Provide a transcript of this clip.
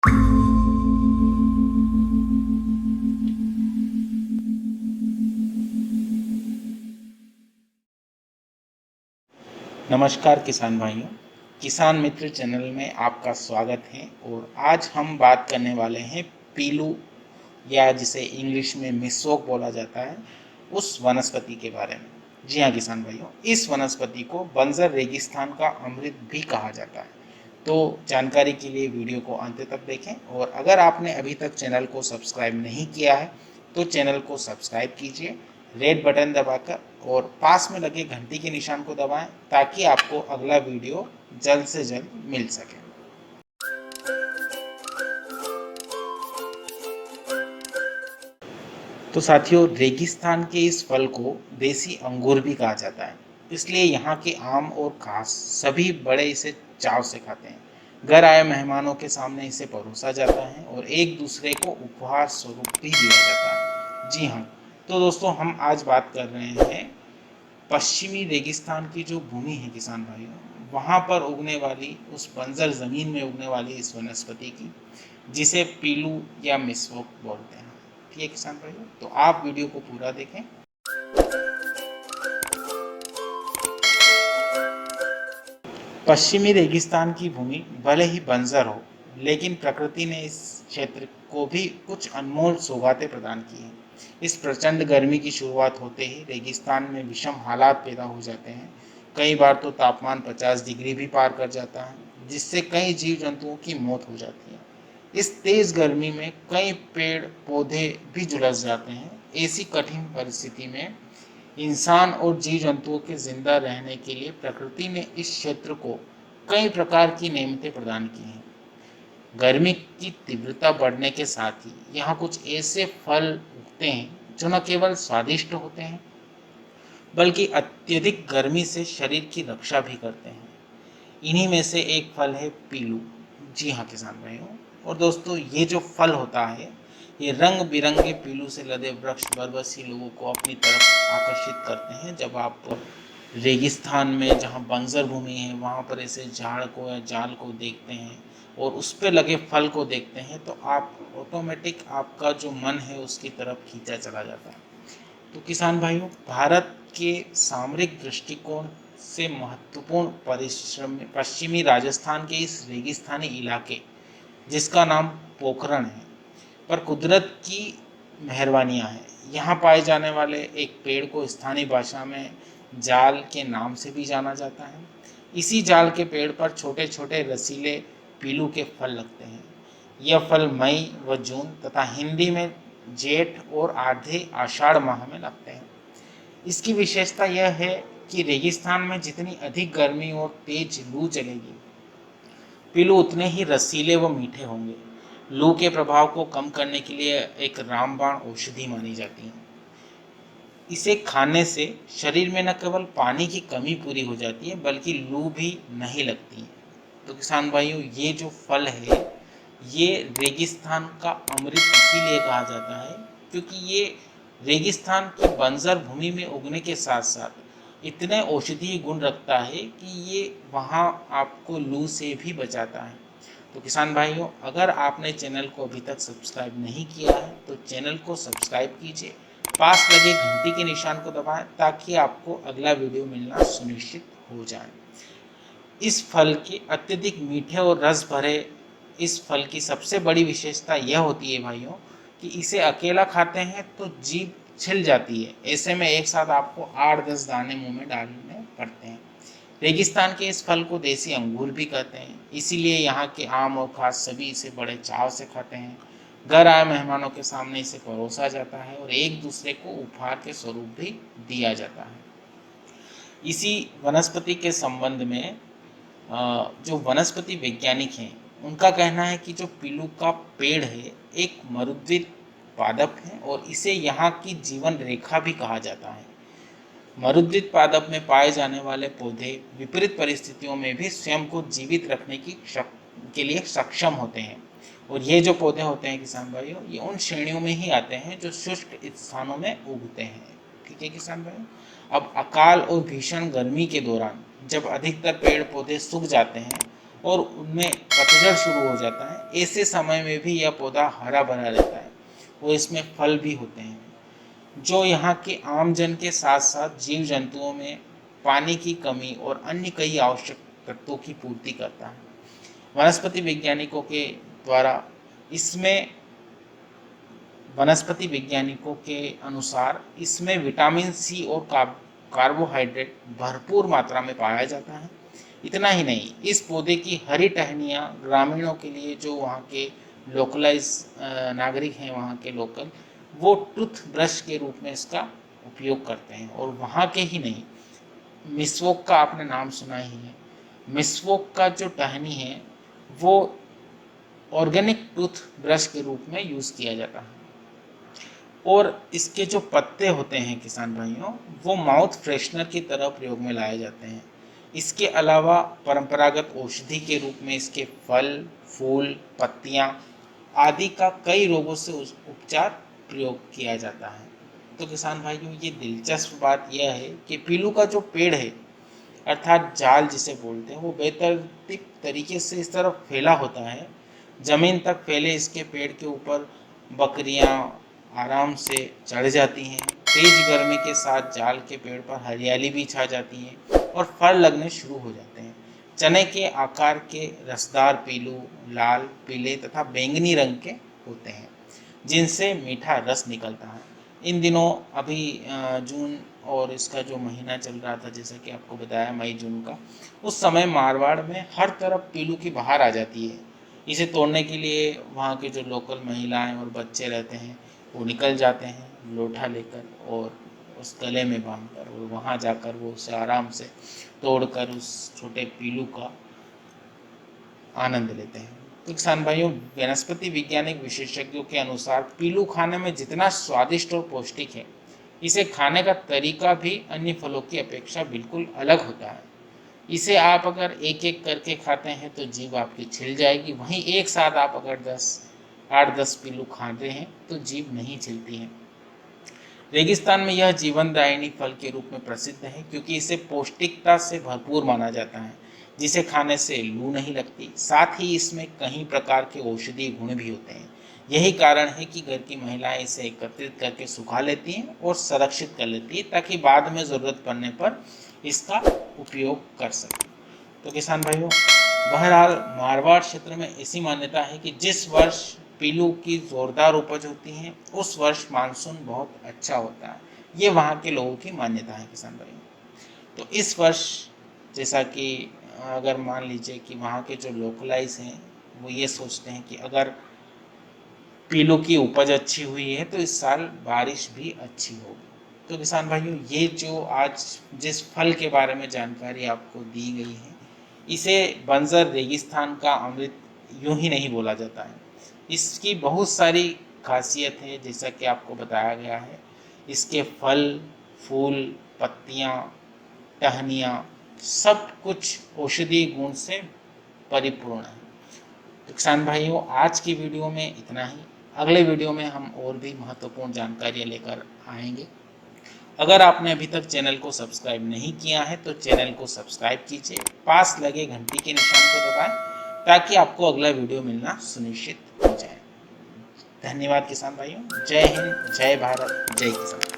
नमस्कार किसान भाइयों, किसान मित्र चैनल में आपका स्वागत है। और आज हम बात करने वाले हैं पीलू, या जिसे इंग्लिश में मिसोक बोला जाता है, उस वनस्पति के बारे में। जी हाँ किसान भाइयों, इस वनस्पति को बंजर रेगिस्तान का अमृत भी कहा जाता है। तो जानकारी के लिए वीडियो को अंत तक देखें, और अगर आपने अभी तक चैनल को सब्सक्राइब नहीं किया है तो चैनल को सब्सक्राइब कीजिए, रेड बटन दबाकर, और पास में लगे घंटी के निशान को दबाएं ताकि आपको अगला वीडियो जल्द से जल्द मिल सके। तो साथियों, रेगिस्तान के इस फल को देसी अंगूर भी कहा जाता है, इसलिए यहाँ के आम और घास सभी बड़े इसे चाव से खाते हैं। घर आए मेहमानों के सामने इसे परोसा जाता है और एक दूसरे को उपहार स्वरूप भी दिया जाता है। जी हाँ, तो दोस्तों, हम आज बात कर रहे हैं पश्चिमी रेगिस्तान की जो भूमि है किसान भाइयों, वहाँ पर उगने वाली, उस बंजर ज़मीन में उगने वाली इस वनस्पति की, जिसे पीलू या मिसवोक बोलते हैं। ठीक है किसान भाइयों, तो आप वीडियो को पूरा देखें। पश्चिमी रेगिस्तान की भूमि भले ही बंजर हो, लेकिन प्रकृति ने इस क्षेत्र को भी कुछ अनमोल सौगातें प्रदान की हैं। इस प्रचंड गर्मी की शुरुआत होते ही रेगिस्तान में विषम हालात पैदा हो जाते हैं। कई बार तो तापमान 50 डिग्री भी पार कर जाता है, जिससे कई जीव जंतुओं की मौत हो जाती है। इस तेज गर्मी में कई पेड़ पौधे भी झुलस जाते हैं। ऐसी कठिन परिस्थिति में इंसान और जीव जंतुओं के जिंदा रहने के लिए प्रकृति ने इस क्षेत्र को कई प्रकार की नेमतें प्रदान की हैं। गर्मी की तीव्रता बढ़ने के साथ ही यहाँ कुछ ऐसे फल उगते हैं जो न केवल स्वादिष्ट होते हैं, बल्कि अत्यधिक गर्मी से शरीर की रक्षा भी करते हैं। इन्हीं में से एक फल है पीलू। जी हाँ किसान भाइयों और दोस्तों, ये जो फल होता है, ये रंग बिरंगे पीलू से लदे वृक्ष बरबसी लोगों को अपनी तरफ आकर्षित करते हैं। जब आप रेगिस्तान में, जहाँ बंजर भूमि है, वहाँ पर ऐसे झाड़ को या जाल को देखते हैं और उस पर लगे फल को देखते हैं, तो आप ऑटोमेटिक, आपका जो मन है उसकी तरफ खींचा चला जाता है। तो किसान भाइयों, भारत के सामरिक दृष्टिकोण से महत्वपूर्ण परिश्रम पश्चिमी राजस्थान के इस रेगिस्तानी इलाके, जिसका नाम पोखरण है, पर कुदरत की मेहरबानियां हैं। यहाँ पाए जाने वाले एक पेड़ को स्थानीय भाषा में जाल के नाम से भी जाना जाता है। इसी जाल के पेड़ पर छोटे छोटे रसीले पीलू के फल लगते हैं। यह फल मई व जून तथा हिंदी में जेठ और आधे आषाढ़ माह में लगते हैं। इसकी विशेषता यह है कि रेगिस्तान में जितनी अधिक गर्मी और तेज लू चलेगी, पीलू उतने ही रसीले व मीठे होंगे। लू के प्रभाव को कम करने के लिए एक रामबाण औषधि मानी जाती है। इसे खाने से शरीर में न केवल पानी की कमी पूरी हो जाती है, बल्कि लू भी नहीं लगती है। तो किसान भाइयों, ये जो फल है, ये रेगिस्तान का अमृत इसीलिए कहा जाता है क्योंकि ये रेगिस्तान की बंजर भूमि में उगने के साथ साथ इतने औषधीय गुण रखता है कि ये वहाँ आपको लू से भी बचाता है। तो किसान भाइयों, अगर आपने चैनल को अभी तक सब्सक्राइब नहीं किया है तो चैनल को सब्सक्राइब कीजिए, पास लगे घंटी के निशान को दबाएं ताकि आपको अगला वीडियो मिलना सुनिश्चित हो जाए। इस फल के अत्यधिक मीठे और रस भरे इस फल की सबसे बड़ी विशेषता यह होती है भाइयों कि इसे अकेला खाते हैं तो जीभ छिल जाती है। ऐसे में एक साथ आपको 8-10 दाने मुंह में डालने पड़ते हैं। रेगिस्तान के इस फल को देसी अंगूर भी कहते हैं, इसीलिए यहाँ के आम और खास सभी इसे बड़े चाव से खाते हैं। घर आए मेहमानों के सामने इसे परोसा जाता है और एक दूसरे को उपहार के स्वरूप भी दिया जाता है। इसी वनस्पति के संबंध में जो वनस्पति वैज्ञानिक हैं, उनका कहना है कि जो पीलू का पेड़ है, एक मरुद्विद पादप है और इसे यहाँ की जीवन रेखा भी कहा जाता है। मरुद्विद पादप में पाए जाने वाले पौधे विपरीत परिस्थितियों में भी स्वयं को जीवित रखने के लिए सक्षम होते हैं। और ये जो पौधे होते हैं किसान भाइयों, ये उन श्रेणियों में ही आते हैं जो शुष्क स्थानों में उगते हैं। ठीक है किसान भाइयों, अब अकाल और भीषण गर्मी के दौरान जब अधिकतर पेड़ पौधे सूख जाते हैं और उनमें पतझड़ शुरू हो जाता है, ऐसे समय में भी यह पौधा हरा भरा रहता है और इसमें फल भी होते हैं, जो यहाँ के आम जन के साथ साथ जीव जंतुओं में पानी की कमी और अन्य कई आवश्यक तत्वों की पूर्ति करता है। वनस्पति वैज्ञानिकों के द्वारा इसमें वनस्पति वैज्ञानिकों के अनुसार इसमें विटामिन सी और कार्बोहाइड्रेट भरपूर मात्रा में पाया जाता है। इतना ही नहीं, इस पौधे की हरी टहनियाँ ग्रामीणों के लिए, जो वहाँ के लोकलाइज नागरिक हैं, वहाँ के लोकल, वो टूथ ब्रश के रूप में इसका उपयोग करते हैं। और वहाँ के ही नहीं, मिसवोक का आपने नाम सुना ही है। मिसवोक का जो टहनी है वो ऑर्गेनिक टूथ ब्रश के रूप में यूज़ किया जाता है। और इसके जो पत्ते होते हैं किसान भाइयों, वो माउथ फ्रेशनर की तरह प्रयोग में लाए जाते हैं। इसके अलावा परंपरागत औषधि के रूप में इसके फल, फूल, पत्तियां आदि का कई रोगों से उपचार प्रयोग किया जाता है। तो किसान भाइयों, ये दिलचस्प बात यह है कि पीलू का जो पेड़ है, अर्थात जाल जिसे बोलते हैं, वो बेतरतीब तरीके से इस तरफ फैला होता है। जमीन तक फैले इसके पेड़ के ऊपर बकरियां आराम से चढ़ जाती हैं। तेज गर्मी के साथ जाल के पेड़ पर हरियाली भी छा जाती है और फल लगने शुरू हो जाते हैं। चने के आकार के रसदार पीलू, लाल, पीले तथा बैंगनी रंग के होते हैं, जिनसे मीठा रस निकलता है। इन दिनों अभी जून और इसका जो महीना चल रहा था, जैसा कि आपको बताया मई जून का, उस समय मारवाड़ में हर तरफ पीलू की बहार आ जाती है। इसे तोड़ने के लिए वहाँ के जो लोकल महिलाएं और बच्चे रहते हैं, वो निकल जाते हैं लोटा लेकर और उस गले में बांधकर, और वहाँ जाकर वो उसे आराम से तोड़कर उस छोटे पीलू का आनंद लेते हैं। तो किसान भाइयों, वनस्पति वैज्ञानिक विशेषज्ञों के अनुसार पीलू खाने में जितना स्वादिष्ट और पौष्टिक है, इसे खाने का तरीका भी अन्य फलों की अपेक्षा बिल्कुल अलग होता है। इसे आप अगर एक एक करके खाते हैं तो जीभ आपकी छिल जाएगी, वहीं एक साथ आप अगर 8-10 पीलू खाते हैं तो जीभ नहीं छिलती है। रेगिस्तान में यह जीवनदायिनी फल के रूप में प्रसिद्ध है, क्योंकि इसे पौष्टिकता से भरपूर माना जाता है, जिसे खाने से लू नहीं लगती। साथ ही इसमें कई प्रकार के औषधीय गुण भी होते हैं। यही कारण है कि घर की महिलाएं इसे एकत्रित करके सुखा लेती हैं और संरक्षित कर लेती हैं, ताकि बाद में ज़रूरत पड़ने पर इसका उपयोग कर सकें। तो किसान भाइयों, बहरहाल मारवाड़ क्षेत्र में ऐसी मान्यता है कि जिस वर्ष पीलू की जोरदार उपज होती है, उस वर्ष मानसून बहुत अच्छा होता है। ये वहाँ के लोगों की मान्यता है किसान भाइयों। तो इस वर्ष, जैसा कि अगर मान लीजिए कि वहाँ के जो लोकलाइज हैं, वो ये सोचते हैं कि अगर पीलू की उपज अच्छी हुई है तो इस साल बारिश भी अच्छी होगी। तो किसान भाइयों, ये जो आज जिस फल के बारे में जानकारी आपको दी गई है, इसे बंजर रेगिस्तान का अमृत यूं ही नहीं बोला जाता है। इसकी बहुत सारी खासियत है, जैसा कि आपको बताया गया है। इसके फल, फूल, पत्तियाँ, टहनियाँ, सब कुछ औषधीय गुण से परिपूर्ण है। तो किसान भाइयों, आज की वीडियो में इतना ही। अगले वीडियो में हम और भी महत्वपूर्ण जानकारियाँ लेकर आएंगे। अगर आपने अभी तक चैनल को सब्सक्राइब नहीं किया है तो चैनल को सब्सक्राइब कीजिए, पास लगे घंटी के निशान को दबाएं, ताकि आपको अगला वीडियो मिलना सुनिश्चित हो जाए। धन्यवाद किसान भाइयों। जय हिंद, जय भारत, जय किसान।